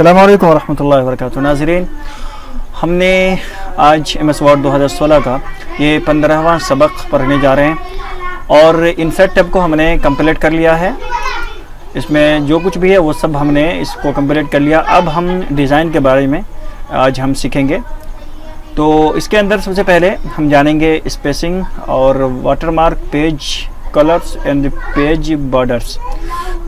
अस्सलामु अलैकुम वरहमतुल्लाहि वबरकातुहू। नाज़रीन, हमने आज MS Word 2016 का ये 15वां सबक पढ़ने जा रहे हैं और इनसेट टैब को हमने कंप्लीट कर लिया है। इसमें जो कुछ भी है वो सब हमने इसको कंप्लीट कर लिया। अब हम डिज़ाइन के बारे में आज हम सीखेंगे। तो इसके अंदर सबसे पहले हम जानेंगे स्पेसिंग और watermark, page colours and page borders.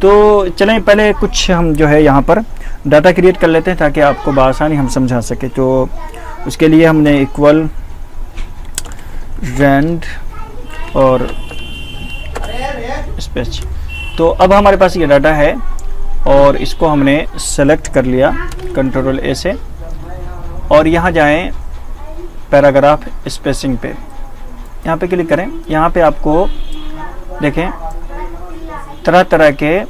तो चलें पहले कुछ हम जो है यहाँ पर डाटा क्रिएट कर लेते हैं ताकि आपको बआसानी हम समझा सके। तो उसके लिए हमने इक्वल रैंड और स्पेस। तो अब हमारे पास ये डाटा है और इसको हमने सेलेक्ट कर लिया Ctrl A से और यहाँ जाएं पैराग्राफ स्पेसिंग पे, यहाँ पे क्लिक करें। यहाँ पे आपको देखें तरह तरह के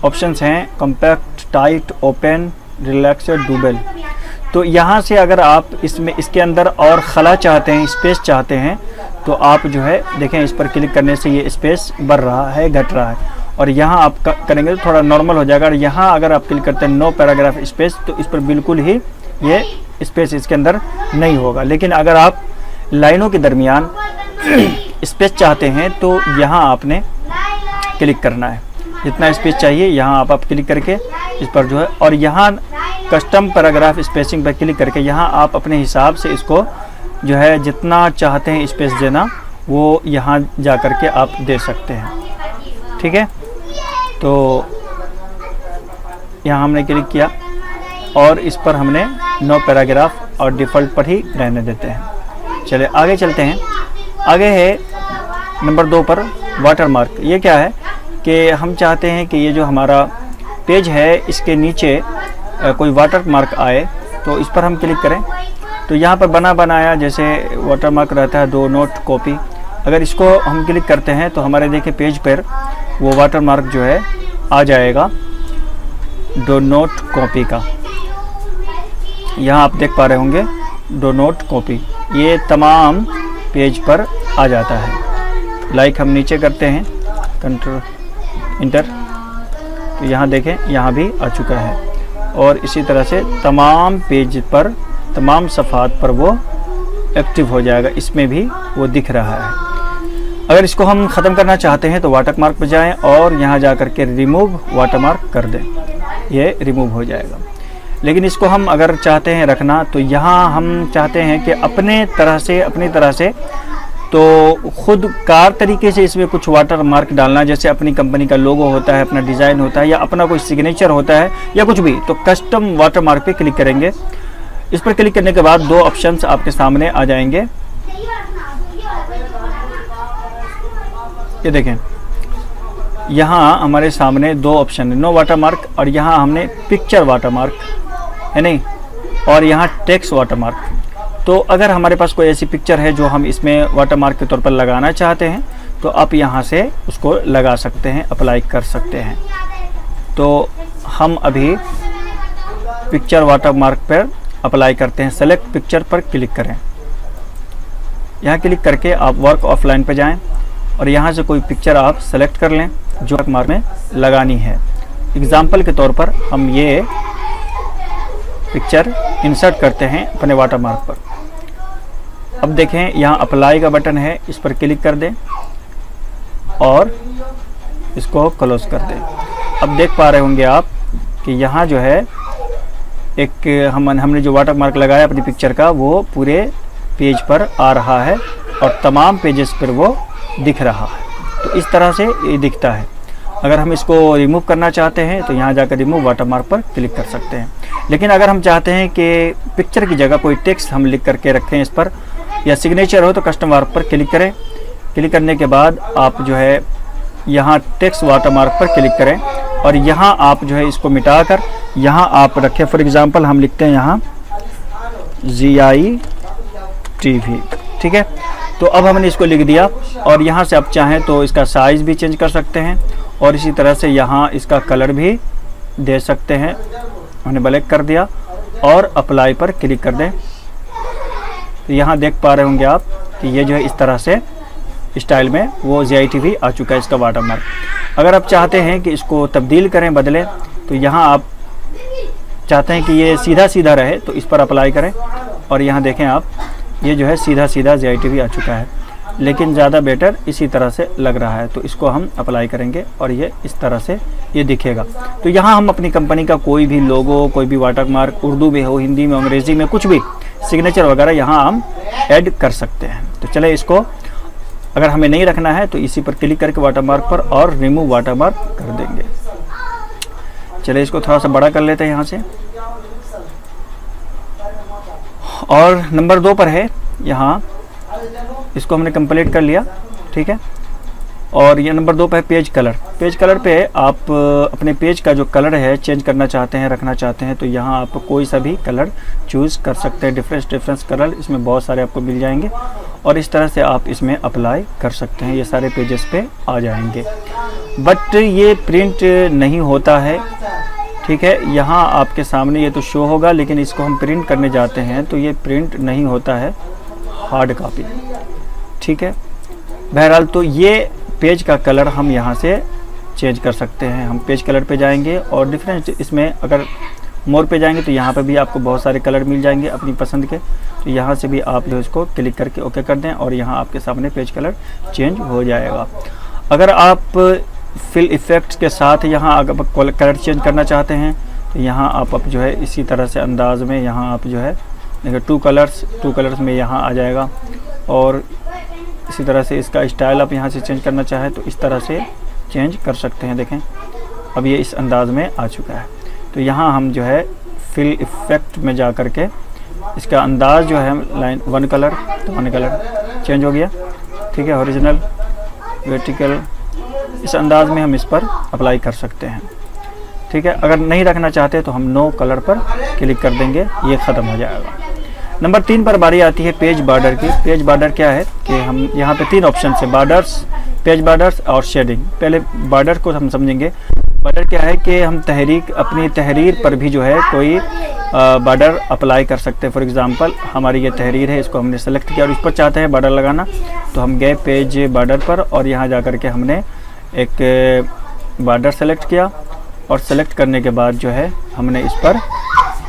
ऑप्शंस हैं, कॉम्पैक्ट, टाइट, ओपन, रिलैक्सेड, डुबल। तो यहाँ से अगर आप इसके अंदर और खला चाहते हैं, स्पेस चाहते हैं, तो आप जो है देखें इस पर क्लिक करने से ये स्पेस बढ़ रहा है, घट रहा है। और यहाँ आप करेंगे तो थोड़ा नॉर्मल हो जाएगा। और यहाँ अगर आप क्लिक करते हैं नो पैराग्राफ स्पेस, तो इस पर बिल्कुल ही ये स्पेस इसके अंदर नहीं होगा। लेकिन अगर आप लाइनों के दरमियान स्पेस चाहते हैं तो यहाँ आपने क्लिक करना है। जितना स्पेस चाहिए यहाँ आप क्लिक करके इस पर जो है, और यहाँ कस्टम पैराग्राफ स्पेसिंग पर क्लिक करके यहाँ आप अपने हिसाब से इसको जो है जितना चाहते हैं स्पेस देना वो यहाँ जा कर के आप दे सकते हैं। ठीक है, तो यहाँ हमने क्लिक किया और इस पर हमने नो पैराग्राफ और डिफ़ॉल्ट पर ही रहने देते हैं। चलिए आगे चलते हैं। आगे है नंबर 2 पर वाटरमार्क। ये क्या है कि हम चाहते हैं कि ये जो हमारा पेज है इसके नीचे कोई वाटर मार्क आए, तो इस पर हम क्लिक करें। तो यहाँ पर बना बनाया जैसे वाटर मार्क रहता है, दो नोट कॉपी। अगर इसको हम क्लिक करते हैं तो हमारे देखिए पेज पर वो वाटर मार्क जो है आ जाएगा दो नोट कॉपी का। यहाँ आप देख पा रहे होंगे दो नोट कॉपी, ये तमाम पेज पर आ जाता है। लाइक हम नीचे करते हैं कंट्रोल इंटर, तो यहाँ देखें यहाँ भी आ चुका है। और इसी तरह से तमाम पेज पर, तमाम सफ़ात पर वो एक्टिव हो जाएगा, इसमें भी वो दिख रहा है। अगर इसको हम ख़त्म करना चाहते हैं तो वाटरमार्क पर जाएं और यहाँ जा कर के रिमूव वाटरमार्क कर दें, ये रिमूव हो जाएगा। लेकिन इसको हम अगर चाहते हैं रखना, तो यहाँ हम चाहते हैं कि अपनी तरह से तो खुद कार तरीके से इसमें कुछ वाटर मार्क डालना, जैसे अपनी कंपनी का लोगो होता है, अपना डिज़ाइन होता है, या अपना कोई सिग्नेचर होता है, या कुछ भी। तो कस्टम वाटर मार्क पे क्लिक करेंगे। इस पर क्लिक करने के बाद दो ऑप्शंस आपके सामने आ जाएंगे। ये देखें यहाँ हमारे सामने दो ऑप्शन है, नो वाटर मार्क, और यहाँ हमने पिक्चर वाटर मार्क है नहीं, और यहाँ टेक्स्ट वाटर मार्क। तो अगर हमारे पास कोई ऐसी पिक्चर है जो हम इसमें वाटरमार्क के तौर पर लगाना चाहते हैं, तो आप यहाँ से उसको लगा सकते हैं, अप्लाई कर सकते हैं। तो हम अभी पिक्चर वाटरमार्क पर अप्लाई करते हैं। सेलेक्ट पिक्चर पर क्लिक करें। यहाँ क्लिक करके आप वर्क ऑफलाइन पर जाएं और यहाँ से कोई पिक्चर आप सेलेक्ट कर लें जो वाटरमार्क में लगानी है। एग्जाम्पल के तौर पर हम ये पिक्चर इंसर्ट करते हैं अपने वाटरमार्क पर। अब देखें यहाँ अप्लाई का बटन है, इस पर क्लिक कर दें और इसको क्लोज कर दें। अब देख पा रहे होंगे आप कि यहाँ जो है एक हमने जो वाटरमार्क लगाया अपनी पिक्चर का, वो पूरे पेज पर आ रहा है और तमाम पेजेस पर वो दिख रहा है। तो इस तरह से ये दिखता है। अगर हम इसको रिमूव करना चाहते हैं तो यहाँ जाकर रिमूव वाटरमार्क पर क्लिक कर सकते हैं। लेकिन अगर हम चाहते हैं कि पिक्चर की जगह कोई टेक्स्ट हम लिख करके रखें इस पर, या सिग्नेचर हो, तो कस्टम मार्क पर क्लिक करें। क्लिक करने के बाद आप जो है यहाँ टेक्स्ट वाटरमार्क पर क्लिक करें और यहाँ आप जो है इसको मिटाकर यहाँ आप रखें। फॉर एग्जांपल हम लिखते हैं यहाँ GITV। ठीक है, तो अब हमने इसको लिख दिया और यहाँ से आप चाहें तो इसका साइज़ भी चेंज कर सकते हैं और इसी तरह से यहाँ इसका कलर भी दे सकते हैं। हमने ब्लैक कर दिया और अप्लाई पर क्लिक कर दें। तो यहाँ देख पा रहे होंगे आप कि ये जो है इस तरह से स्टाइल में वो GITV आ चुका है इसका वाटरमार्क। अगर आप चाहते हैं कि इसको तब्दील करें, बदलें, तो यहाँ आप चाहते हैं कि ये सीधा सीधा रहे तो इस पर अप्लाई करें, और यहाँ देखें आप, ये जो है सीधा सीधा JITV आ चुका है, लेकिन ज़्यादा बेटर इसी तरह से लग रहा है। तो इसको हम अप्लाई करेंगे और ये इस तरह से ये दिखेगा। तो यहाँ हम अपनी कंपनी का कोई भी लोगो, कोई भी वाटरमार्क, उर्दू में हो, हिंदी में, अंग्रेज़ी में, कुछ भी सिग्नेचर वगैरह यहाँ हम ऐड कर सकते हैं। तो चले, इसको अगर हमें नहीं रखना है तो इसी पर क्लिक करके वाटरमार्क पर और रिमूव वाटरमार्क कर देंगे। चलिए इसको थोड़ा सा बड़ा कर लेते हैं यहाँ से। और नंबर 2 पर है, यहाँ इसको हमने कंप्लीट कर लिया, ठीक है। और ये नंबर 2 पे है पेज कलर। पेज कलर पे आप अपने पेज का जो कलर है चेंज करना चाहते हैं, रखना चाहते हैं, तो यहाँ आप कोई सा भी कलर चूज़ कर सकते हैं। डिफरेंस कलर इसमें बहुत सारे आपको मिल जाएंगे और इस तरह से आप इसमें अप्लाई कर सकते हैं। ये सारे पेजेस पे आ जाएंगे, बट ये प्रिंट नहीं होता है, ठीक है। यहाँ आपके सामने ये तो शो होगा, लेकिन इसको हम प्रिंट करने जाते हैं तो ये प्रिंट नहीं होता है, हार्ड कॉपी, ठीक है। बहरहाल तो ये पेज का कलर हम यहाँ से चेंज कर सकते हैं। हम पेज कलर पे जाएंगे और डिफरेंट इसमें अगर मोर पे जाएंगे तो यहाँ पे भी आपको बहुत सारे कलर मिल जाएंगे अपनी पसंद के। तो यहाँ से भी आप जो इसको क्लिक करके ओके कर दें और यहाँ आपके सामने पेज कलर चेंज हो जाएगा। अगर आप फिल इफ़ेक्ट्स के साथ यहाँ अगर कलर चेंज करना चाहते हैं तो यहाँ आप जो है इसी तरह से अंदाज में यहाँ आप जो है देखिए टू कलर्स में यहाँ आ जाएगा। और इसी तरह से इसका स्टाइल आप यहाँ से चेंज करना चाहें तो इस तरह से चेंज कर सकते हैं। देखें अब ये इस अंदाज में आ चुका है। तो यहाँ हम जो है फिल इफ़ेक्ट में जा कर के इसका अंदाज़ जो है लाइन 1 कलर तो 1 कलर चेंज हो गया, ठीक है। ओरिजिनल, वर्टिकल, इस अंदाज में हम इस पर अप्लाई कर सकते हैं, ठीक है। अगर नहीं रखना चाहते तो हम नो कलर पर क्लिक कर देंगे, ये ख़त्म हो जाएगा। नंबर 3 पर बारी आती है पेज बॉर्डर की। पेज बॉर्डर क्या है कि हम यहाँ पे 3 ऑप्शन है, बॉर्डर्स, पेज बॉर्डर्स और शेडिंग। पहले बॉर्डर को हम समझेंगे। बॉर्डर क्या है कि हम अपनी तहरीर पर भी जो है कोई बॉर्डर अप्लाई कर सकते हैं। फॉर एग्जांपल हमारी ये तहरीर है, इसको हमने सेलेक्ट किया और इस पर चाहते हैं बॉर्डर लगाना, तो हम गए पेज बॉर्डर पर और यहाँ जा कर के हमने एक बॉर्डर सेलेक्ट किया और सेलेक्ट करने के बाद जो है हमने इस पर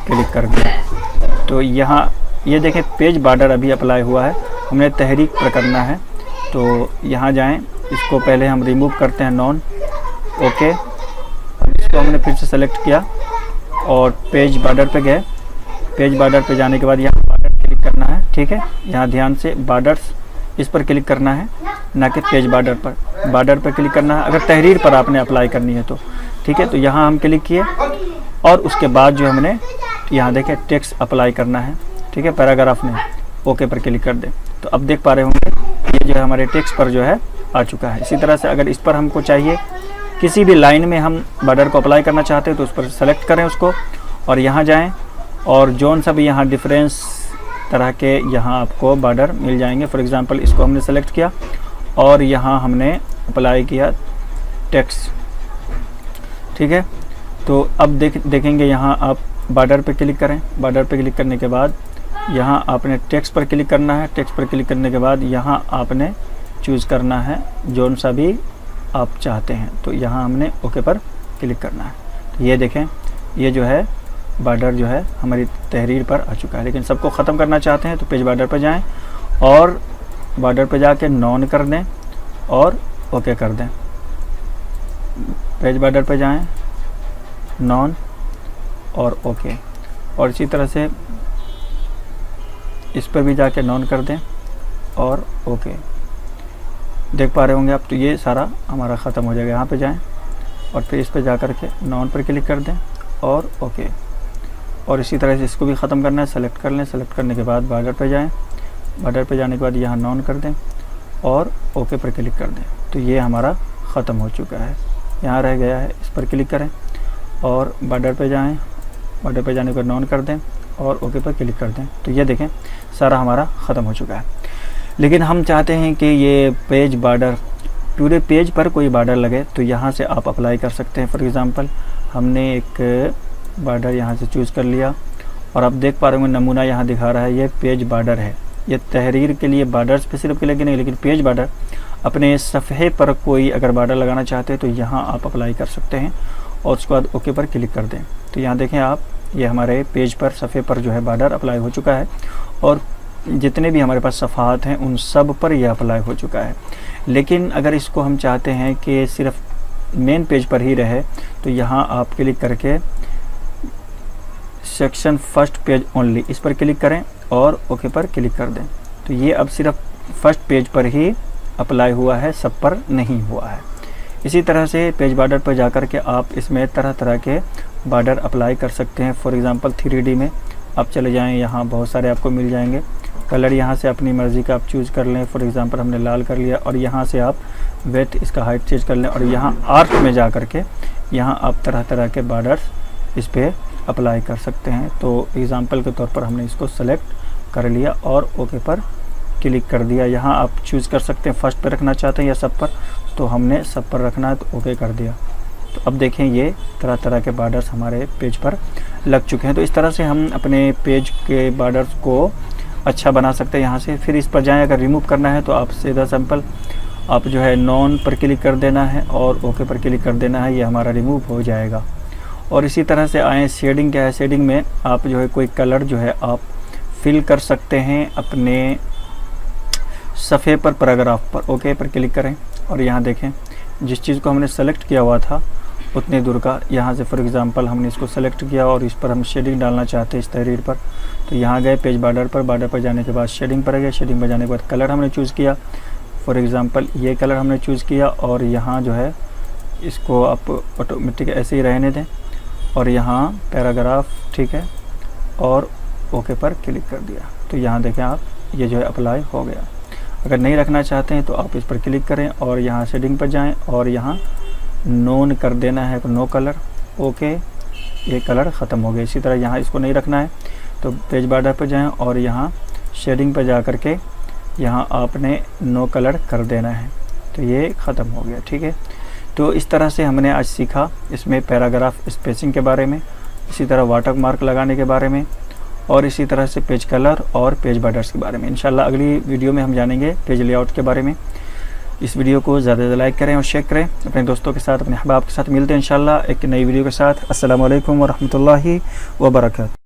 क्लिक कर दिया। तो यहाँ ये देखें पेज बॉर्डर अभी अप्लाई हुआ है, हमने तहरीक पर करना है। तो यहाँ जाएं, इसको पहले हम रिमूव करते हैं, नॉन, ओके। इसको हमने फिर से सेलेक्ट किया और पेज बॉर्डर पे गए। पेज बॉर्डर पे जाने के बाद यहाँ बॉर्डर क्लिक करना है, ठीक है। यहाँ ध्यान से बॉर्डर्स इस पर क्लिक करना है, ना कि पेज बॉर्डर पर। बॉर्डर पर क्लिक करना है अगर तहरीर पर आपने अप्लाई करनी है तो, ठीक है। तो यहाँ हम क्लिक किए और उसके बाद जो हमने यहाँ देखें टेक्स्ट अप्लाई करना है, ठीक है। पैराग्राफ में ओके पर क्लिक कर दें तो अब देख पा रहे होंगे ये जो है हमारे टेक्स्ट पर जो है आ चुका है। इसी तरह से अगर इस पर हमको चाहिए किसी भी लाइन में हम बॉर्डर को अप्लाई करना चाहते हैं तो उस पर सेलेक्ट करें उसको और यहाँ जाएं और जोन सा भी यहाँ डिफरेंस तरह के यहाँ आपको बॉर्डर मिल जाएंगे। फॉर एग्जांपल इसको हमने सेलेक्ट किया और यहाँ हमने अप्लाई किया टेक्स्ट, ठीक है। तो अब देखेंगे यहाँ आप बॉर्डर पे क्लिक करें। बॉर्डर पे क्लिक करने के बाद यहाँ आपने टेक्स्ट पर क्लिक करना है। टेक्स्ट पर क्लिक करने के बाद यहाँ आपने चूज़ करना है जोन सा भी आप चाहते हैं, तो यहाँ हमने ओके पर क्लिक करना है। तो ये देखें ये जो है बॉर्डर जो है हमारी तहरीर पर आ चुका है। लेकिन सबको ख़त्म करना चाहते हैं तो पेज बॉर्डर पर जाएं और बॉर्डर पर जाके नॉन कर दें और ओके कर दें। पेज बॉर्डर पर जाएं, नॉन और ओके, और इसी तरह से इस पर भी जाके नॉन कर दें और ओके। देख पा रहे होंगे आप, तो ये सारा हमारा ख़त्म हो जाएगा। यहाँ पे जाएं और फिर इस पर जा कर के नॉन पर क्लिक कर दें और ओके। और इसी तरह से इसको भी ख़त्म करना है, सेलेक्ट कर लें। सेलेक्ट करने के बाद बॉर्डर पर जाएं, बॉर्डर पर जाने के बाद यहाँ नॉन कर दें और ओके पर क्लिक कर दें। तो ये हमारा ख़त्म हो चुका है, यहाँ रह गया है। इस पर क्लिक करें और बॉर्डर पर जाएँ, बॉर्डर पर जाने के बाद नॉन कर दें और ओके पर क्लिक कर दें। तो ये देखें सारा हमारा ख़त्म हो चुका है। लेकिन हम चाहते हैं कि ये पेज बॉर्डर पूरे पेज पर कोई बॉर्डर लगे, तो यहाँ से आप अप्लाई कर सकते हैं। फॉर एग्ज़ाम्पल हमने एक बॉर्डर यहाँ से चूज़ कर लिया और आप देख पा रहे होंगे नमूना यहाँ दिखा रहा है, ये पेज बॉर्डर है। ये तहरीर के लिए बॉर्डर्स पे सिर्फ लगे नहीं, लेकिन पेज बॉर्डर अपने सफ़े पर कोई अगर बॉर्डर लगाना चाहते हैं तो यहाँ आप अप्लाई कर सकते हैं और उसके बाद ओके पर क्लिक कर दें। तो यहाँ देखें आप ये हमारे पेज पर सफ़े पर जो है बॉर्डर अप्लाई हो चुका है और जितने भी हमारे पास सफ़ात हैं उन सब पर यह अप्लाई हो चुका है। लेकिन अगर इसको हम चाहते हैं कि सिर्फ मेन पेज पर ही रहे तो यहाँ आप क्लिक करके सेक्शन फर्स्ट पेज ओनली इस पर क्लिक करें और ओके पर क्लिक कर दें। तो ये अब सिर्फ फर्स्ट पेज पर ही अप्लाई हुआ है, सब पर नहीं हुआ है। इसी तरह से पेज बॉर्डर पर जाकर के आप इसमें तरह तरह के बॉर्डर अप्लाई कर सकते हैं। फॉर एग्ज़ाम्पल 3D में आप चले जाएं, यहाँ बहुत सारे आपको मिल जाएंगे। कलर यहाँ से अपनी मर्ज़ी का आप चूज़ कर लें। फॉर एग्ज़ाम्पल हमने लाल कर लिया और यहाँ से आप वेट इसका हाइट चेंज कर लें और यहाँ आर्क में जा कर के यहाँ आप तरह तरह के बॉर्डर्स इस पर अप्लाई कर सकते हैं। तो एग्ज़ाम्पल के तौर पर हमने इसको सेलेक्ट कर लिया और ओके पर क्लिक कर दिया। यहाँ आप चूज़ कर सकते हैं फर्स्ट पर रखना चाहते हैं या सब पर, तो हमने सब पर रखना है तो ओके कर दिया। तो अब देखें ये तरह तरह के बॉर्डर्स हमारे पेज पर लग चुके हैं। तो इस तरह से हम अपने पेज के बॉर्डर्स को अच्छा बना सकते हैं। यहाँ से फिर इस पर जाएं, अगर रिमूव करना है तो आप सीधा सिंपल आप जो है नॉन पर क्लिक कर देना है और ओके पर क्लिक कर देना है, ये हमारा रिमूव हो जाएगा। और इसी तरह से आए शेडिंग क्या है, शेडिंग में आप जो है कोई कलर जो है आप फिल कर सकते हैं अपने सफ़े पर पैराग्राफ पर। ओके पर क्लिक करें और यहाँ देखें जिस चीज़ को हमने सेलेक्ट किया हुआ था उतने दूर का, यहाँ से फॉर एग्ज़ाम्पल हमने इसको सेलेक्ट किया और इस पर हम शेडिंग डालना चाहते हैं इस तहरीर पर। तो यहाँ गए पेज बॉर्डर पर जाने के बाद शेडिंग पर गए, शेडिंग पर जाने के बाद कलर हमने चूज़ किया। फॉर एग्ज़ाम्पल ये कलर हमने चूज़ किया और यहाँ जो है इसको आप ऑटोमेटिक ऐसे ही रहने दें और यहाँ पैराग्राफ, ठीक है, और ओके पर क्लिक कर दिया। तो यहाँ देखें आप ये जो है अप्लाई हो गया। अगर नहीं रखना चाहते हैं तो आप इस पर क्लिक करें और यहाँ शेडिंग पर जाएं और यहाँ नोन कर देना है, नो कलर। ओके, ये कलर ख़त्म हो गया। इसी तरह यहाँ इसको नहीं रखना है तो पेज बॉर्डर पर जाएं और यहाँ शेडिंग पर जा कर के यहाँ आपने नो कलर कर देना है, तो ये ख़त्म हो गया। ठीक है, तो इस तरह से हमने आज सीखा इसमें पैराग्राफ स्पेसिंग के बारे में, इसी तरह वाटर मार्क लगाने के बारे में और इसी तरह से पेज कलर और पेज बॉर्डर्स के बारे में। इंशाल्लाह अगली वीडियो में हम जानेंगे पेज लेआउट के बारे में। इस वीडियो को ज़्यादा से ज़्यादा लाइक करें और शेयर करें अपने दोस्तों के साथ, अपने अहबाब के साथ। मिलते हैं इंशाल्लाह एक नई वीडियो के साथ। अस्सलामु अलैकुम व रहमतुल्लाहि व बरकातहू।